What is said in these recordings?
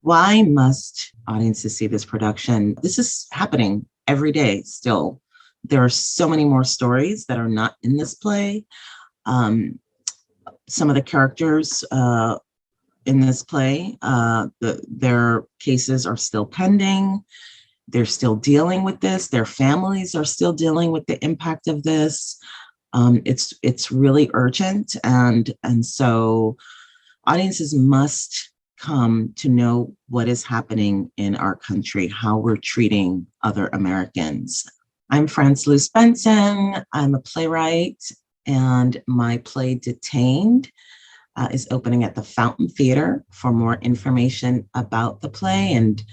Why must audiences see this production? This is happening every day still. There are so many more stories that are not in this play. Some of the characters in this play, their cases are still pending. They're still dealing with this. Their families are still dealing with the impact of this. It's really urgent, and so audiences must come to know what is happening in our country, how we're treating other Americans. I'm France-Luce Benson. I'm a playwright, and my play Detained is opening at the Fountain Theater. For more information about the play and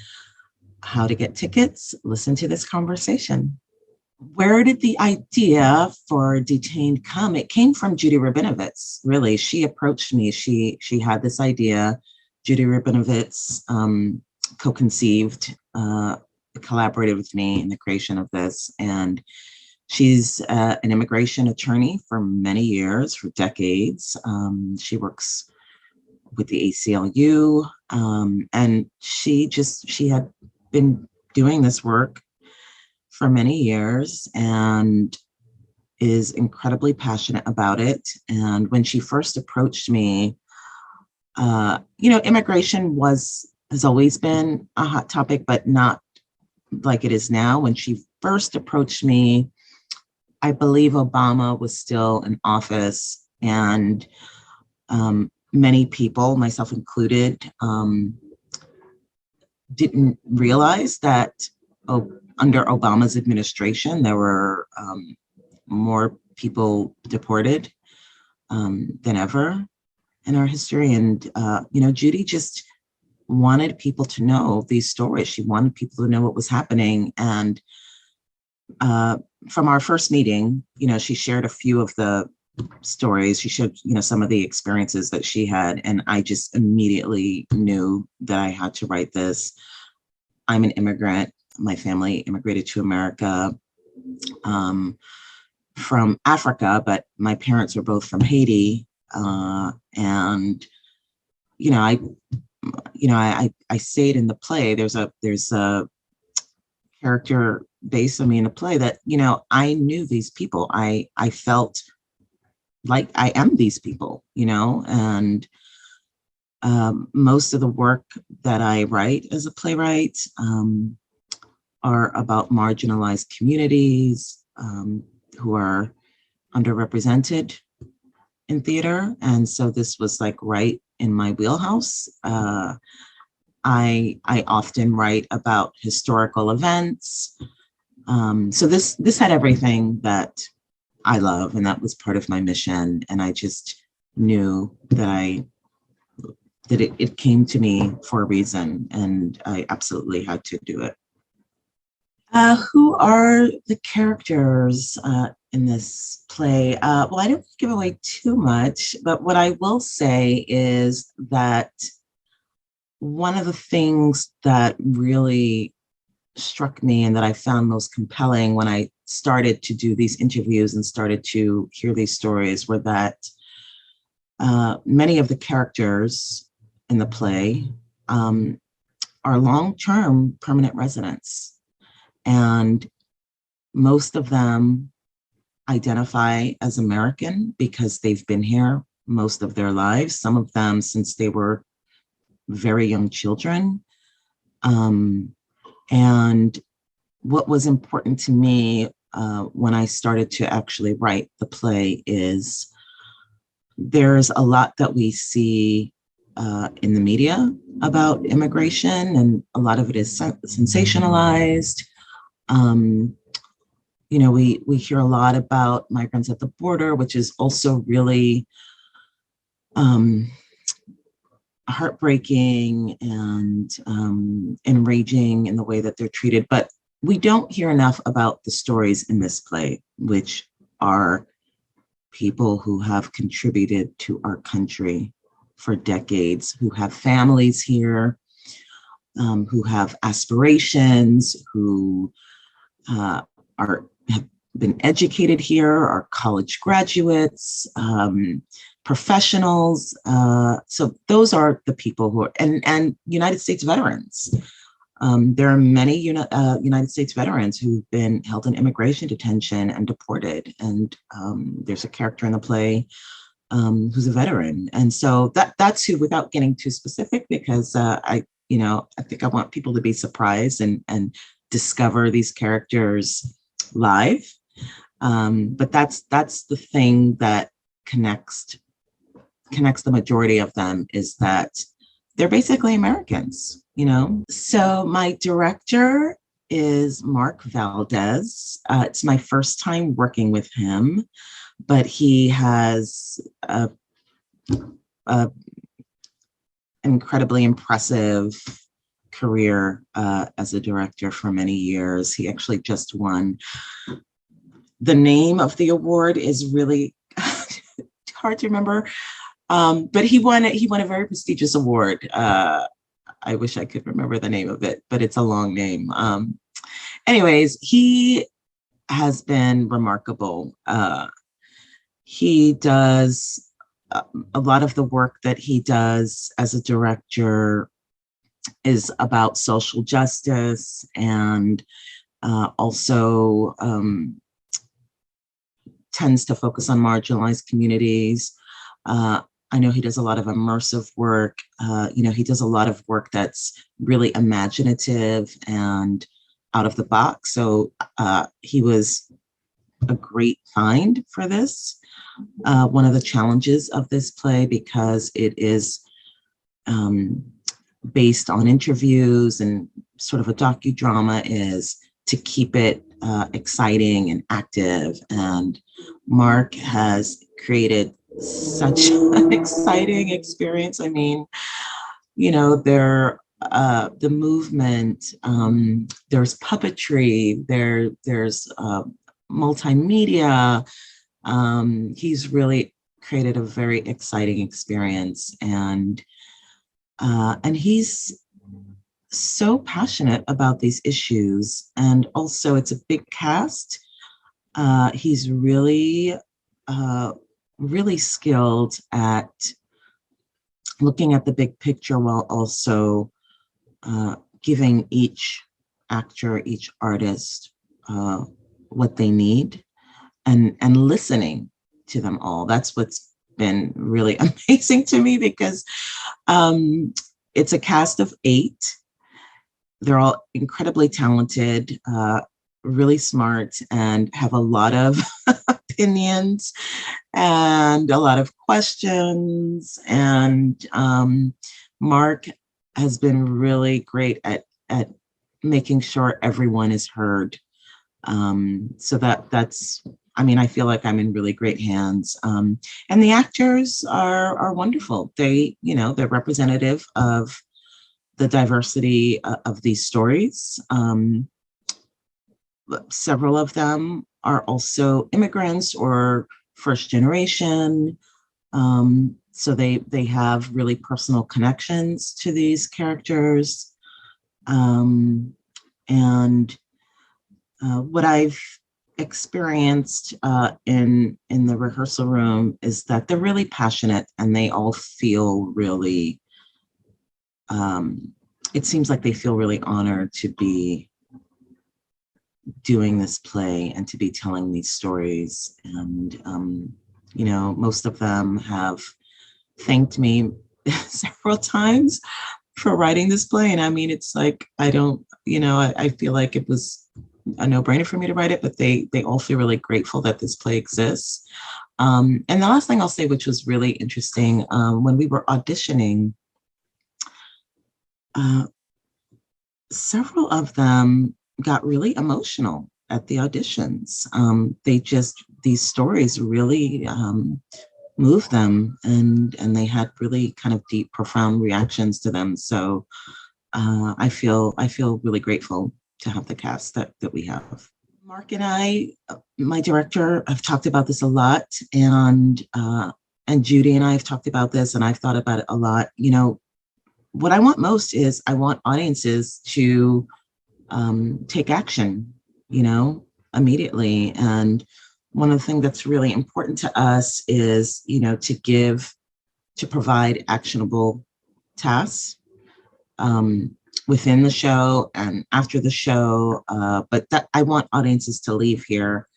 how to get tickets, listen to this conversation. Where did the idea for Detained come? It came from Judy Rabinovitz, really. She approached me. She had this idea. Judy Rabinovitz co-conceived, collaborated with me in the creation of this. And she's an immigration attorney for many years, for decades. She works with the ACLU, and she had been doing this work for many years and is incredibly passionate about it. And when she first approached me, immigration has always been a hot topic, but not like it is now. When she first approached me, I believe Obama was still in office, and many people, myself included, didn't realize that under Obama's administration, there were more people deported than ever in our history. And, Judy just wanted people to know these stories. She wanted people to know what was happening. And from our first meeting, she shared a few of the stories. She showed, some of the experiences that she had. And I just immediately knew that I had to write this. I'm an immigrant. My family immigrated to America from Africa, but my parents were both from Haiti. And, I say it in the play. There's a character based on me in the play that, I knew these people. I felt like I am these people, and most of the work that I write as a playwright are about marginalized communities who are underrepresented in theater. And so this was like right in my wheelhouse. I often write about historical events. So this had everything that I love, and that was part of my mission. And I just knew that it came to me for a reason, and I absolutely had to do it. Who are the characters in this play? Well, I don't give away too much, but what I will say is that one of the things that really struck me and that I found most compelling when I started to do these interviews and started to hear these stories were that many of the characters in the play are long-term permanent residents. And most of them identify as American because they've been here most of their lives, some of them since they were very young children. And what was important to me when I started to actually write the play is there's a lot that we see in the media about immigration, and a lot of it is sensationalized. We hear a lot about migrants at the border, which is also really heartbreaking and enraging in the way that they're treated. But we don't hear enough about the stories in this play, which are people who have contributed to our country for decades, who have families here, who have aspirations, who have been educated here, are college graduates, professionals. So those are the people who are, and United States veterans. There are many United States veterans who've been held in immigration detention and deported. And there's a character in the play who's a veteran. And so that's who, without getting too specific, because I think I want people to be surprised and discover these characters live. But that's the thing that connects the majority of them, is that they're basically Americans, So my director is Mark Valdez. It's my first time working with him, but he has a incredibly impressive career as a director for many years. He actually just won. The name of the award is really hard to remember, but he won a very prestigious award. I wish I could remember the name of it, but it's a long name. Anyways, he has been remarkable. He does a lot of the work that he does as a director is about social justice, and also tends to focus on marginalized communities. I know he does a lot of immersive work. He does a lot of work that's really imaginative and out of the box. So he was a great find for this. One of the challenges of this play, because it is based on interviews and sort of a docudrama, is to keep it exciting and active. And Mark has created such an exciting experience. I mean, the movement, there's puppetry, there's multimedia. He's really created a very exciting experience, and he's so passionate about these issues. And also, it's a big cast. He's really skilled at looking at the big picture, while also giving each actor, each artist what they need, and listening to them all. That's what's been really amazing to me, because it's a cast of 8. They're all incredibly talented, really smart, and have a lot of opinions and a lot of questions. And Mark has been really great at making sure everyone is heard. So that's, I feel like I'm in really great hands. And the actors are wonderful. They're representative of the diversity of these stories. Several of them are also immigrants or first generation. So they have really personal connections to these characters. And what I've experienced in the rehearsal room is that they're really passionate, and they all feel really, it seems like they feel really honored to be doing this play and to be telling these stories. And most of them have thanked me several times for writing this play. And it's like, I feel like it was a no-brainer for me to write it, but they all feel really grateful that this play exists. And the last thing I'll say, which was really interesting, when we were auditioning, several of them got really emotional at the auditions. These stories really moved them, and they had really kind of deep, profound reactions to them. So I feel really grateful to have the cast that we have. Mark and I, my director, have talked about this a lot, and Judy and I have talked about this, and I've thought about it a lot. What I want most is I want audiences to take action, immediately. And one of the things that's really important to us is, to provide actionable tasks within the show and after the show. But that I want audiences to leave here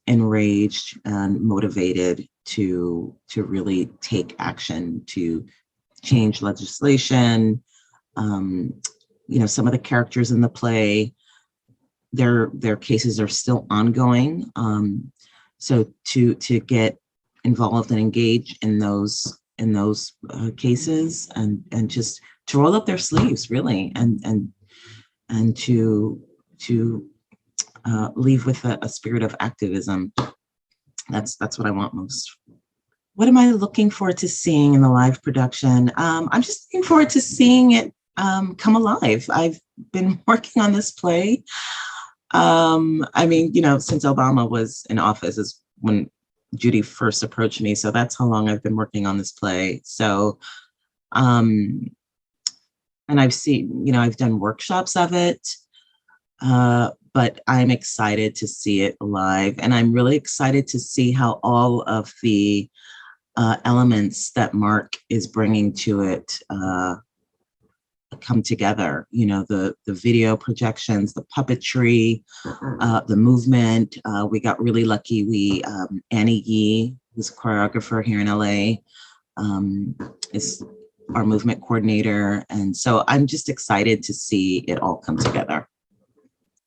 enraged and motivated to really take action to change legislation. Some of the characters in the play, their cases are still ongoing. So to get involved and engage in those cases and just to roll up their sleeves, really, and to leave with a spirit of activism. That's what I want most. What am I looking forward to seeing in the live production? I'm just looking forward to seeing it come alive. I've been working on this play. Since Obama was in office is when Judy first approached me. So that's how long I've been working on this play. So, and I've seen, I've done workshops of it, but I'm excited to see it live. And I'm really excited to see how all of the elements that Mark is bringing to it come together. The video projections, the puppetry, the movement. We got really lucky. Annie Yee, who's a choreographer here in LA, is our movement coordinator. And so I'm just excited to see it all come together.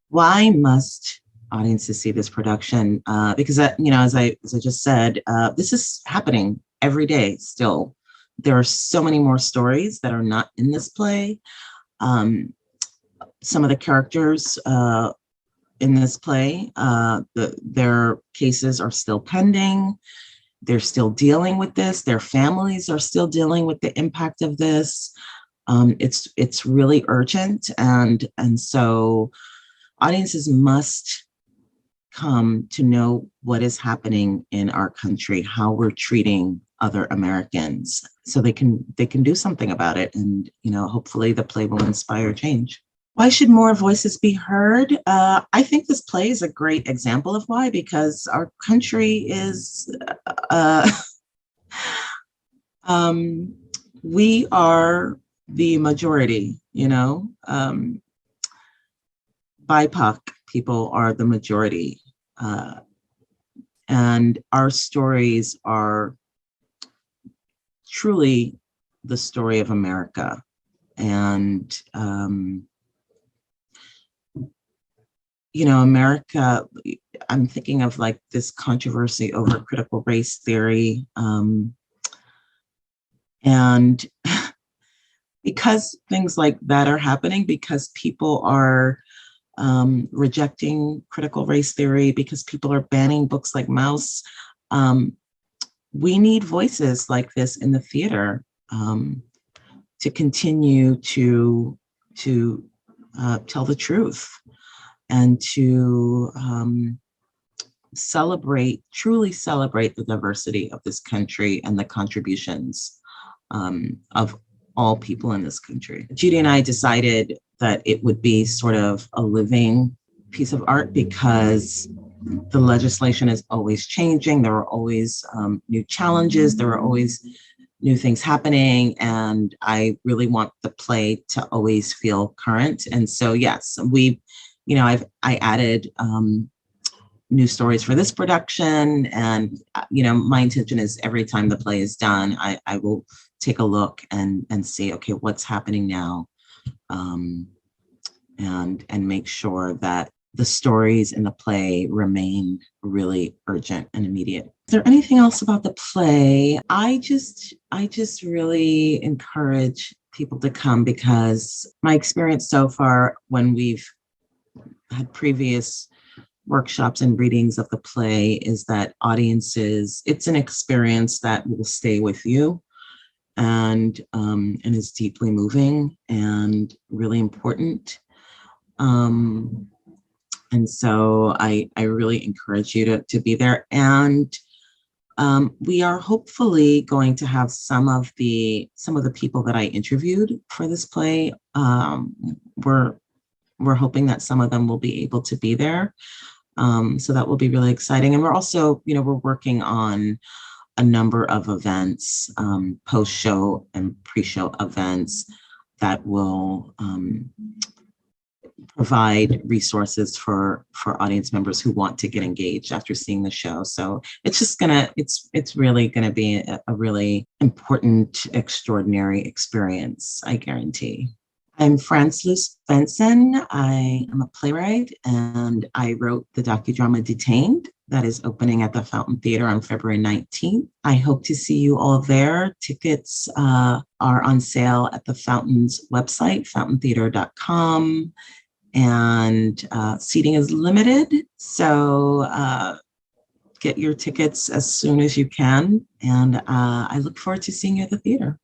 Why must audiences see this production? Because, as I just said, this is happening every day still. There are so many more stories that are not in this play. Some of the characters in this play, their cases are still pending. They're still dealing with this. Their families are still dealing with the impact of this. It's really urgent, and so audiences must come to know what is happening in our country, how we're treating other Americans, so they can do something about it. And hopefully the play will inspire change. Why should more voices be heard? I think this play is a great example of why, because our country is we are the majority. BIPOC people are the majority, and our stories are truly the story of America. And America, I'm thinking of like this controversy over critical race theory, and because things like that are happening, because people are rejecting critical race theory, because people are banning books like Mouse, we need voices like this in the theater to continue to tell the truth and to truly celebrate the diversity of this country and the contributions of all people in this country. Judy and I decided that it would be sort of a living piece of art, because the legislation is always changing. There are always new challenges. There are always new things happening. And I really want the play to always feel current. And so, yes, I added new stories for this production. And, my intention is every time the play is done, I will take a look and see, okay, what's happening now? And make sure that the stories in the play remain really urgent and immediate. Is there anything else about the play? I just really encourage people to come, because my experience so far when we've had previous workshops and readings of the play is that audiences, it's an experience that will stay with you and is deeply moving and really important. And so I really encourage you to be there. And we are hopefully going to have some of the people that I interviewed for this play. We're we're hoping that some of them will be able to be there. So that will be really exciting. And we're also, we're working on a number of events, post-show and pre-show events that will provide resources for audience members who want to get engaged after seeing the show. So it's just it's really gonna be a really important, extraordinary experience, I guarantee. I'm France-Luce Benson. I am a playwright, and I wrote the docudrama Detained that is opening at the Fountain Theater on February 19th. I hope to see you all there. Tickets are on sale at the Fountain's website, fountaintheater.com, and seating is limited. So get your tickets as soon as you can, and I look forward to seeing you at the theater.